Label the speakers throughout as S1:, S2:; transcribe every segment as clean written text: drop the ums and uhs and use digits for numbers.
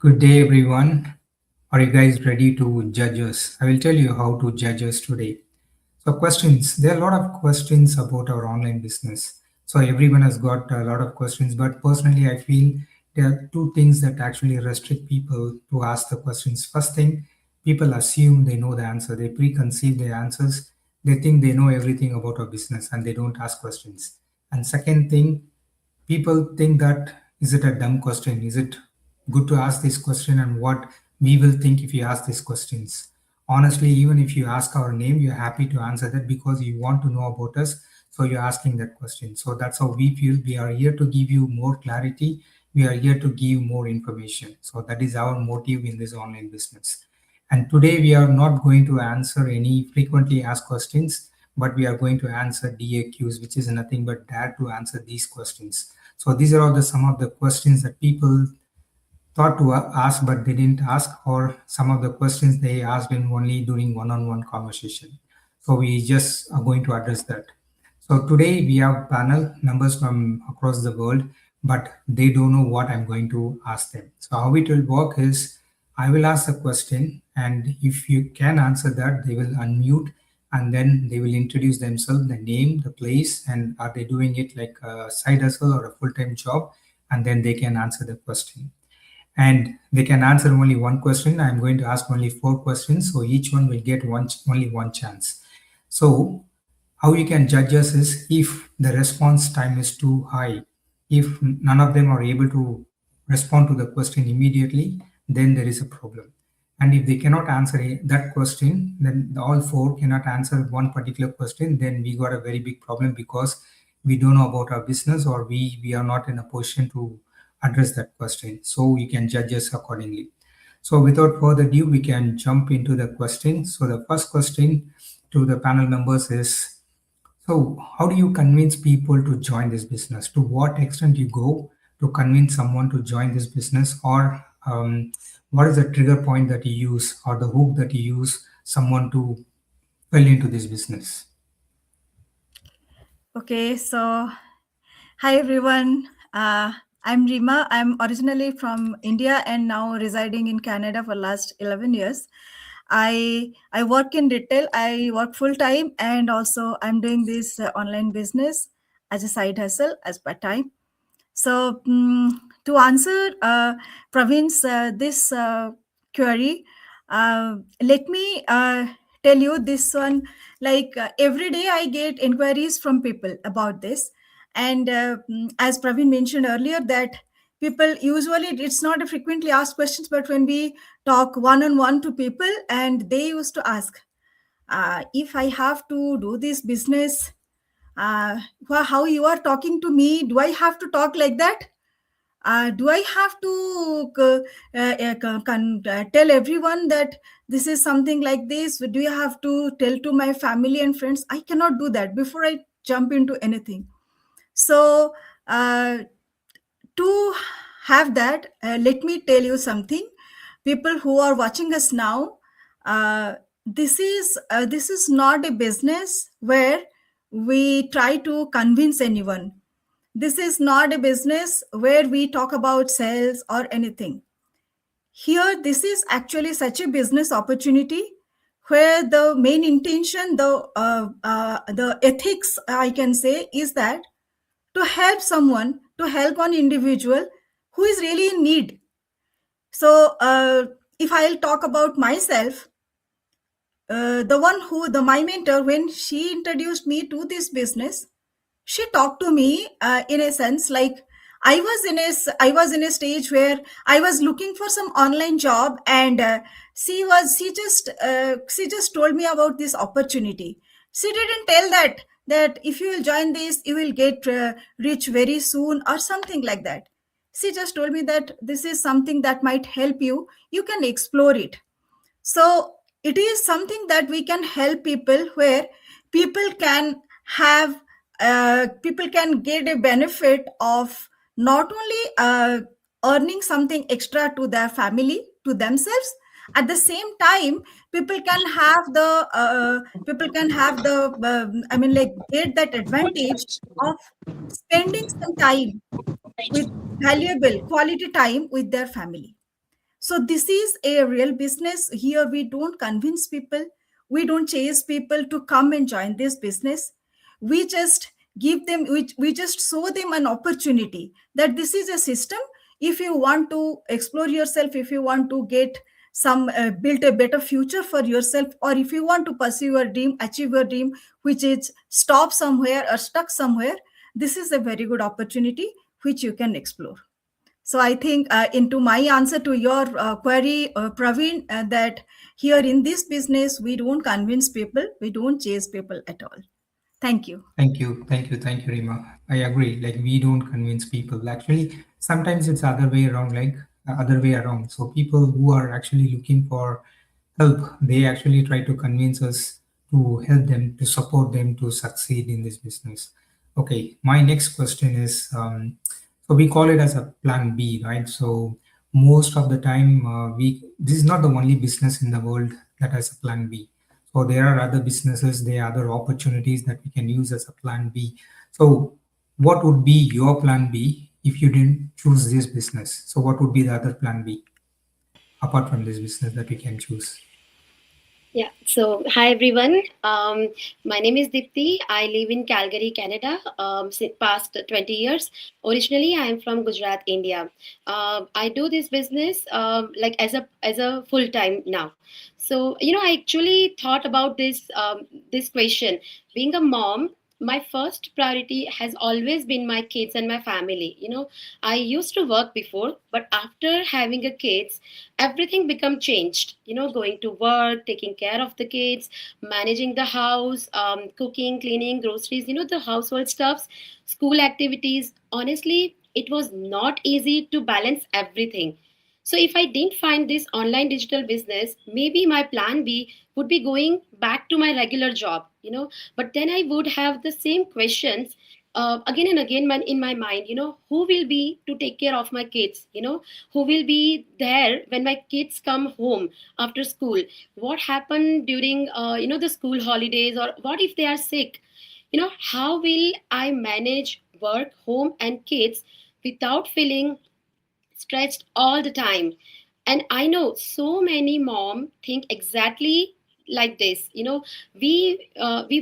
S1: Good day, everyone. Are you guys ready to judge us? I will tell you how to judge us today. So, questions. There are a lot of questions about our online business. So, everyone has got a lot of questions, but personally, I feel there are two things that actually restrict people to ask the questions. First thing, people assume they know the answer, they preconceive their answers, they think they know everything about our business and they don't ask questions. And second thing, people think that is it a dumb question, is it good to ask this question, and what we will think if you ask these questions. Honestly, even if you ask our name, you're happy to answer that because you want to know about us, so you're asking that question. So that's how we feel. We are here to give you more clarity, we are here to give more information. So that is our motive in this online business. And today we are not going to answer any frequently asked questions, but we are going to answer DAQs, which is nothing but dare to answer these questions. So these are all some of the questions that people thought to ask but they didn't ask, or some of the questions they asked in only during one-on-one conversation. So we just are going to address that. So today we have panel members from across the world, but they don't know what I'm going to ask them. So how it will work is I will ask a question, and if you can answer that, they will unmute and then they will introduce themselves, the name, the place, and are they doing it like a side hustle or a full-time job, and then they can answer the question. And they can answer only one question. I'm going to ask only four questions, so each one will get only one chance. So how you can judge us is if the response time is too high, if none of them are able to respond to the question immediately, then there is a problem. And if they cannot answer that question, then all four cannot answer one particular question, then we got a very big problem because we don't know about our business, or we are not in a position to address that question. So you can judge us accordingly. So without further ado, we can jump into the question. So the first question to the panel members is, so how do you convince people to join this business? To what extent you go to convince someone to join this business, or what is the trigger point that you use, or the hook that you use someone to fall into this business?
S2: Okay, so hi everyone. I'm Rima. I'm originally from India and now residing in Canada for last 11 years. I work in retail. I work full time, and also I'm doing this online business as a side hustle as part time. So to answer Pravin's this query, let me tell you this one. Like every day, I get inquiries from people about this, and as Pravin mentioned earlier, that people usually it's not a frequently asked questions, but when we talk one on one to people, and they used to ask, if I have to do this business, uh, how you are talking to me, do I have to talk like that? Do I have to tell everyone that this is something like this? Do you have to tell to my family and friends? I cannot do that before I jump into anything. So to have that, let me tell you something. People who are watching us now, uh, this is not a business where we try to convince anyone. This is not a business where we talk about sales or anything. Here, this is actually such a business opportunity where the main intention, the ethics, I can say, is that to help someone, to help one individual who is really in need. So, if I'll talk about myself, the my mentor, when she introduced me to this business, she talked to me in a sense like I was in a stage where I was looking for some online job, and she just told me about this opportunity. She didn't tell that if you will join this, you will get rich very soon or something like that. She just told me that this is something that might help you. You can explore it. So it is something that we can help people, where people can have people can get a benefit of not only earning something extra to their family, to themselves. At the same time, people can have the I mean, like, get that advantage of spending some time with valuable quality time with their family. So this is a real business. Here we don't convince people, we don't chase people to come and join this business. We just give them, we just show them an opportunity that this is a system. If you want to explore yourself, if you want to get some build a better future for yourself, or if you want to pursue your dream, achieve your dream, which is stop somewhere or stuck somewhere, this is a very good opportunity which you can explore. So I think into my answer to your query, Praveen, that here in this business, we don't convince people, we don't chase people at all. Thank you.
S1: Thank you, Rima. I agree. Like we don't convince people. Actually, sometimes it's other way around. Like other way around. So people who are actually looking for help, they actually try to convince us to help them, to support them to succeed in this business. Okay, my next question is, so we call it as a plan B, right? So most of the time, we this is not the only business in the world that has a plan B. So there are other businesses, there are other opportunities that we can use as a plan B. So what would be your plan B if you didn't choose this business? So what would be the other plan B apart from this business that we can choose?
S3: Yeah. So, hi everyone. My name is Dipti. I live in Calgary, Canada. Since past 20 years. Originally, I am from Gujarat, India. I do this business like as a full time now. So, I actually thought about this question. Being a mom, my first priority has always been my kids and my family. I used to work before, but after having a kids, everything become changed. Going to work, taking care of the kids, managing the house, cooking, cleaning, groceries, the household stuffs, school activities. Honestly, it was not easy to balance everything. So if I didn't find this online digital business, maybe my plan B would be going back to my regular job. But then I would have the same questions again and again in my mind. Who will be to take care of my kids? Who will be there when my kids come home after school? What happened during the school holidays, or what if they are sick? How will I manage work, home, and kids without feeling stretched all the time? And I know so many mom think exactly like this. We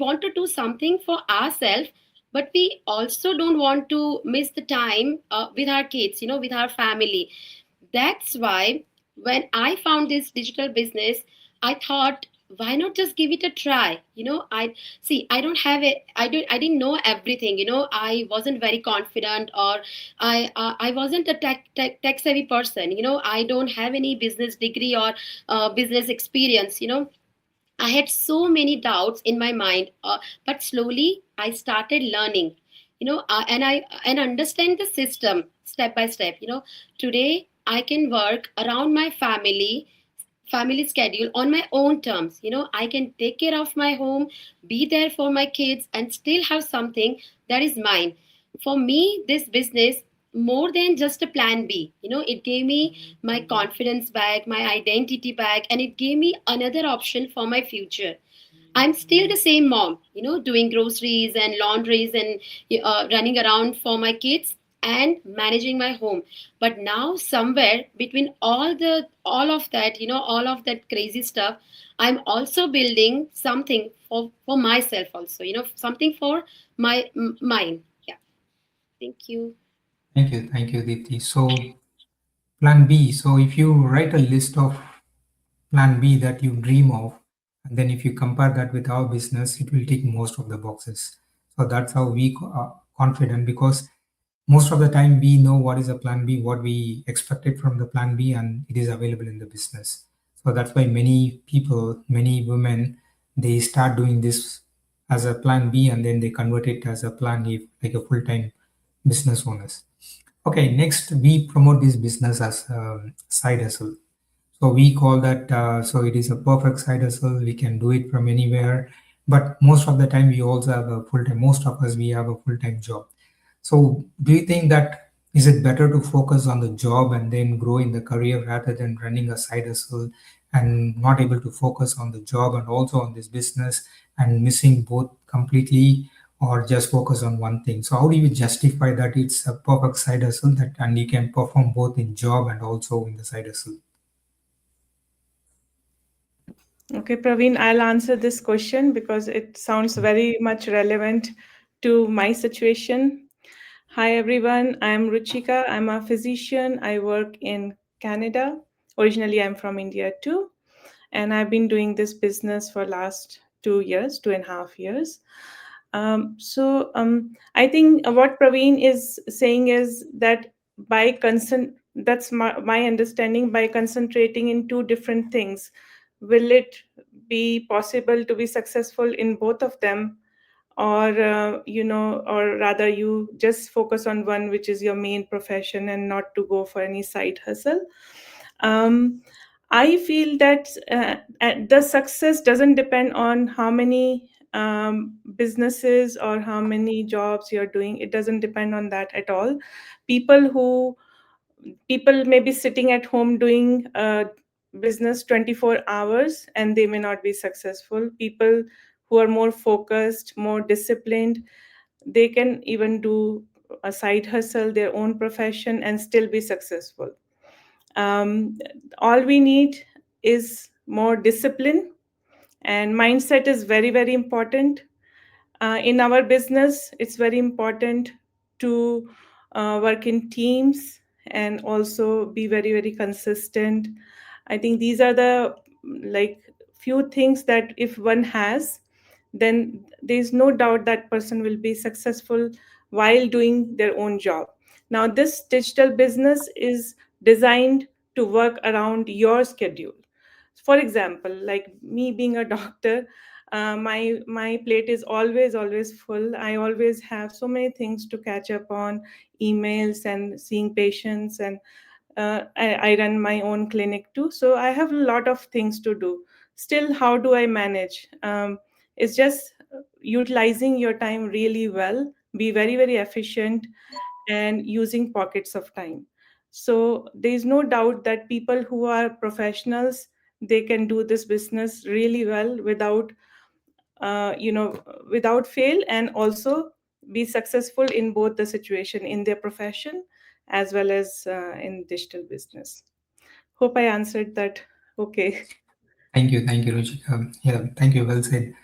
S3: want to do something for ourselves, but we also don't want to miss the time with our kids, with our family. That's why when I found this digital business, I thought, why not just give it a try? I don't have it. I didn't know everything. I wasn't very confident, or I wasn't a tech savvy person. I don't have any business degree or business experience. I had so many doubts in my mind, but slowly I started learning, and understand the system step by step. Today I can work around my family schedule on my own terms. I can take care of my home, be there for my kids, and still have something that is mine. For me, this business more than just a plan B. It gave me my confidence back, my identity back, and it gave me another option for my future. I'm still the same mom, doing groceries and laundries and running around for my kids and managing my home. But now somewhere between all of that, all of that crazy stuff, I'm also building something for myself also, something for mine. Yeah. Thank you.
S1: Thank you, Deepthi. So plan B. So if you write a list of plan B that you dream of, and then if you compare that with our business, it will tick most of the boxes. So that's how we are confident, because most of the time we know what is a plan B, what we expected from the plan B, and it is available in the business. So that's why many people, many women, they start doing this as a plan B, and then they convert it as a plan A, like a full-time business owners. Okay, next we promote this business as a side hustle. So we call that, so it is a perfect side hustle. We can do it from anywhere. But most of the time, we also have a full time, most of us, we have a full time job. So do you think that is it better to focus on the job and then grow in the career rather than running a side hustle and not able to focus on the job and also on this business and missing both completely, or just focus on one thing? So how do you justify that it's a perfect side hustle that and you can perform both in job and also in the side hustle?
S4: Okay, Praveen, I'll answer this question because it sounds very much relevant to my situation. Hi, everyone. I'm Ruchika. I'm a physician. I work in Canada. Originally, I'm from India too. And I've been doing this business for last 2 years, 2.5 years. I think what Praveen is saying is that that's my understanding, by concentrating in two different things, will it be possible to be successful in both of them? Or or rather you just focus on one, which is your main profession, and not to go for any side hustle. um, I feel that the success doesn't depend on how many businesses or how many jobs you're doing. It doesn't depend on that at all. People may be sitting at home doing business 24 hours and they may not be successful. People who are more focused, more disciplined, they can even do a side hustle, their own profession, and still be successful. um, all we need is more discipline, and mindset is very, very important. In our business, it's very important to work in teams and also be very, very consistent. I think these are the like few things that if one has, then there's no doubt that person will be successful while doing their own job. Now, this digital business is designed to work around your schedule. For example, like me being a doctor, my plate is always full. I always have so many things to catch up on, emails and seeing patients, and I run my own clinic too, so I have a lot of things to do. Still, how do I manage? It's just utilizing your time really well, be very, very efficient, and using pockets of time. So there is no doubt that people who are professionals, they can do this business really well without without fail, and also be successful in both the situation, in their profession as well as in digital business. Hope I answered that. Okay.
S1: Thank you, Ruchika. Yeah, thank you. Well said.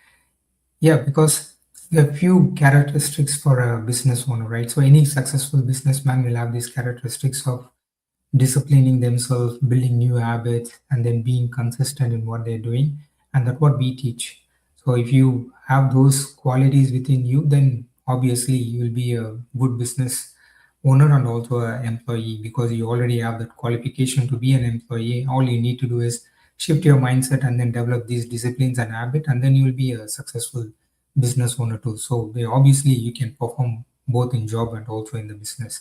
S1: Yeah, because there are few characteristics for a business owner, right? So any successful businessman will have these characteristics of disciplining themselves, building new habits, and then being consistent in what they're doing. And that's what we teach. So if you have those qualities within you, then obviously you will be a good business owner and also an employee, because you already have that qualification to be an employee. All you need to do is shift your mindset and then develop these disciplines and habit, and then you will be a successful business owner too. So obviously you can perform both in job and also in the business.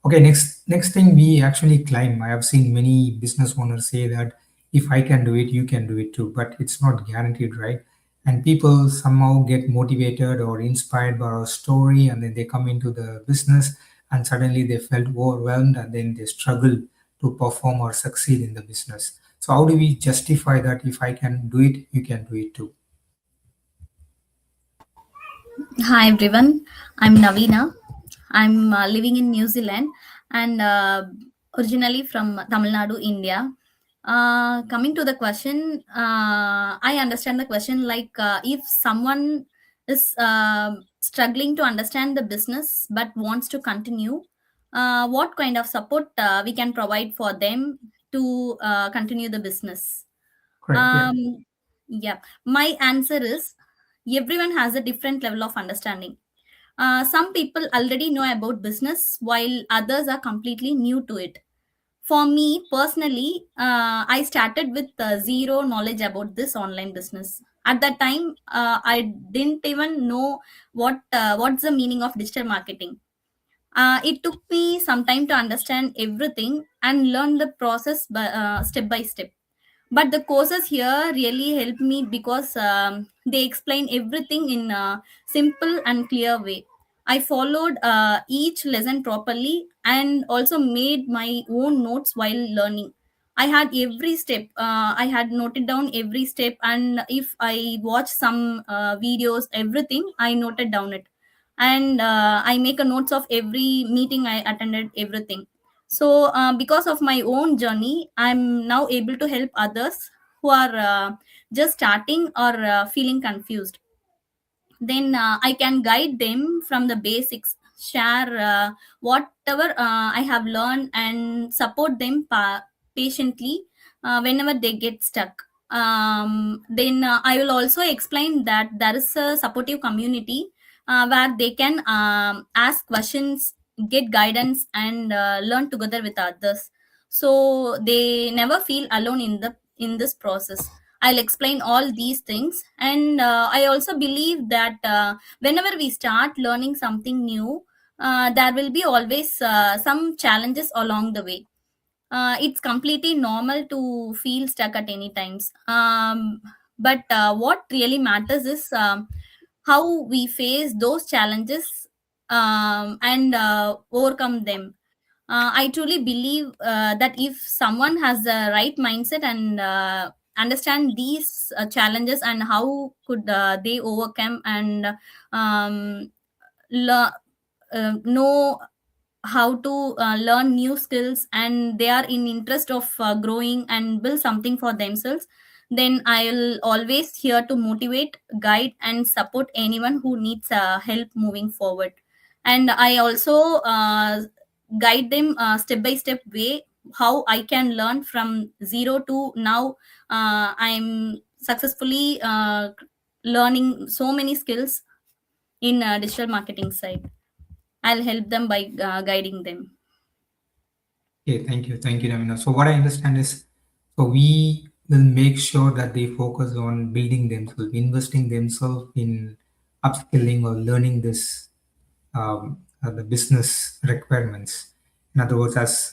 S1: Okay, next thing we actually climb. I have seen many business owners say that if I can do it, you can do it too, but it's not guaranteed, right? And people somehow get motivated or inspired by our story, and then they come into the business, and suddenly they felt overwhelmed, and then they struggle to perform or succeed in the business. So how do we justify that if I can do it, you can do it too?
S5: Hi everyone, I'm Navina. I'm living in New Zealand and originally from Tamil Nadu, India. Coming to the question, I understand the question like if someone is struggling to understand the business but wants to continue, what kind of support we can provide for them to continue the business?
S1: Correct. Yeah.
S5: Yeah, my answer is everyone has a different level of understanding. Some people already know about business while others are completely new to it. For me personally, I started with zero knowledge about this online business. At that time, I didn't even know what's the meaning of digital marketing. It took me some time to understand everything and learn the process step by step. But the courses here really helped me because they explain everything in a simple and clear way. I followed each lesson properly and also made my own notes while learning. I had every step. I had noted down every step, and if I watched some videos, everything I noted down it, and I make a notes of every meeting I attended, everything. So because of my own journey, I'm now able to help others who are just starting or feeling confused. Then I can guide them from the basics, share whatever I have learned, and support them patiently whenever they get stuck. Then I will also explain that there is a supportive community where they can ask questions, get guidance, and learn together with others, so they never feel alone in this process. I'll explain all these things. And I also believe that whenever we start learning something new, there will be always some challenges along the way. It's completely normal to feel stuck at any times. But what really matters is how we face those challenges and overcome them. I truly believe that if someone has the right mindset and understand these challenges and how could they overcome and um, le- know how to learn new skills, and they are in interest of growing and build something for themselves, then I'll always here to motivate, guide, and support anyone who needs help moving forward. And I also guide them step by step way how I can learn from zero to now. I'm successfully learning so many skills in digital marketing side. I'll help them by guiding them.
S1: Okay, thank you, Navina. So what I understand is, so we will make sure that they focus on building themselves, investing themselves in upskilling or learning this the business requirements. In other words, as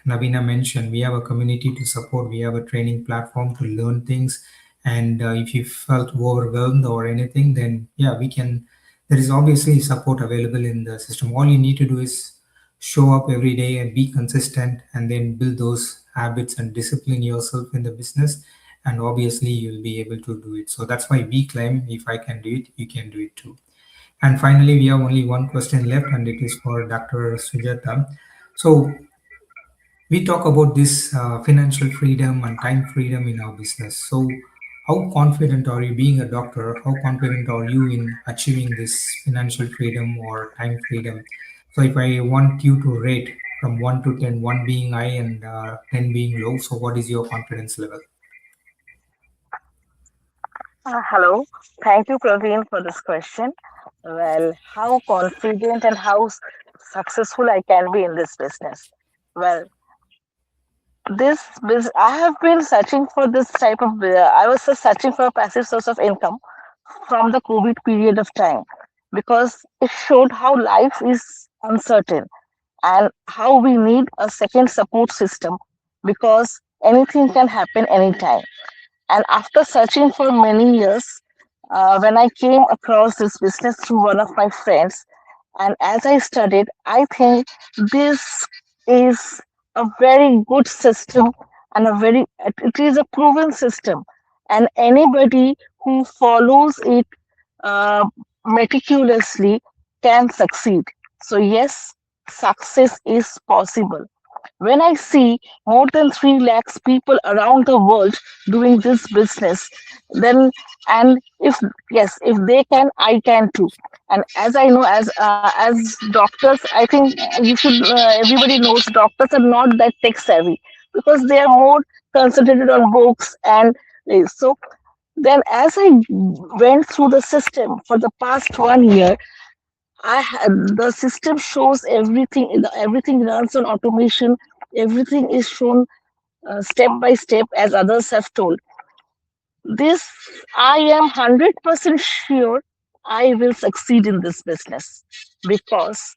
S1: Navina mentioned, we have a community to support, we have a training platform to learn things. And if you felt overwhelmed or anything, then yeah, we can. There is obviously support available in the system. All you need to do is show up every day and be consistent, and then build those habits and discipline yourself in the business. And obviously, you'll be able to do it. So that's why we claim, if I can do it, you can do it too. And finally, we have only one question left, and it is for Dr. Sujata. So we talk about this financial freedom and time freedom in our business. So how confident are you, being a doctor, how confident are you in achieving this financial freedom or time freedom? So if I want you to rate from 1 to 10, 1 being high and 10 being low, so what is your confidence level?
S6: Hello. Thank you, Praveen, for this question. Well, how confident and how successful I can be in this business? Well, I have been searching for this type of. I was just searching for a passive source of income from the COVID period of time because it showed how life is uncertain and how we need a second support system because anything can happen anytime. And after searching for many years, when I came across this business through one of my friends, and as I studied, I think this is a very good system and it is a proven system. And anybody who follows it uh, meticulously can succeed. So, yes, success is possible. When I see more than 3 lakhs people around the world doing this business, then and yes, if they can, I can too. And as I know, as doctors, I think you should. Everybody knows doctors are not that tech savvy because they are more concentrated on books and so then as I went through the system for the past 1 year, the system shows everything. Everything runs on automation. Everything is shown step by step, as others have told. This I am 100% sure I will succeed in this business because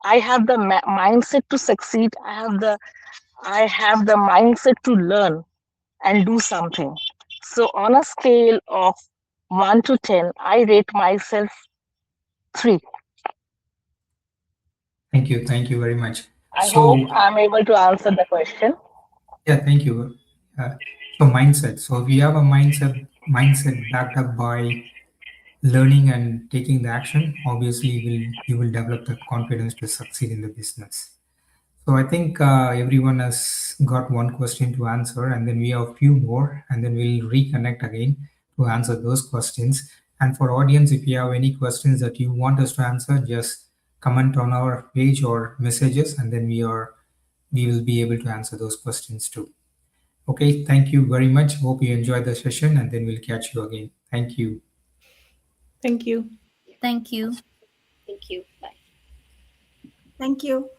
S6: I have the mindset to succeed. I have the mindset to learn and do something. So on a scale of 1 to 10, I rate myself 3.
S1: Thank you very much.
S6: I hope
S1: So
S6: I'm able to answer the question.
S1: yeah, thank you. Uh, so mindset. So if you have a mindset backed up by learning and taking the action, obviously you will develop the confidence to succeed in the business. So I think everyone has got one question to answer, and then we have a few more, and then we'll reconnect again to answer those questions. And for audience, if you have any questions that you want us to answer, just comment on our page or messages, and then we will be able to answer those questions too. Okay, thank you very much. Hope you enjoyed the session, and then we'll catch you again. Thank you.
S4: Thank you.
S5: Thank you.
S3: Thank you. Bye.
S2: Thank you.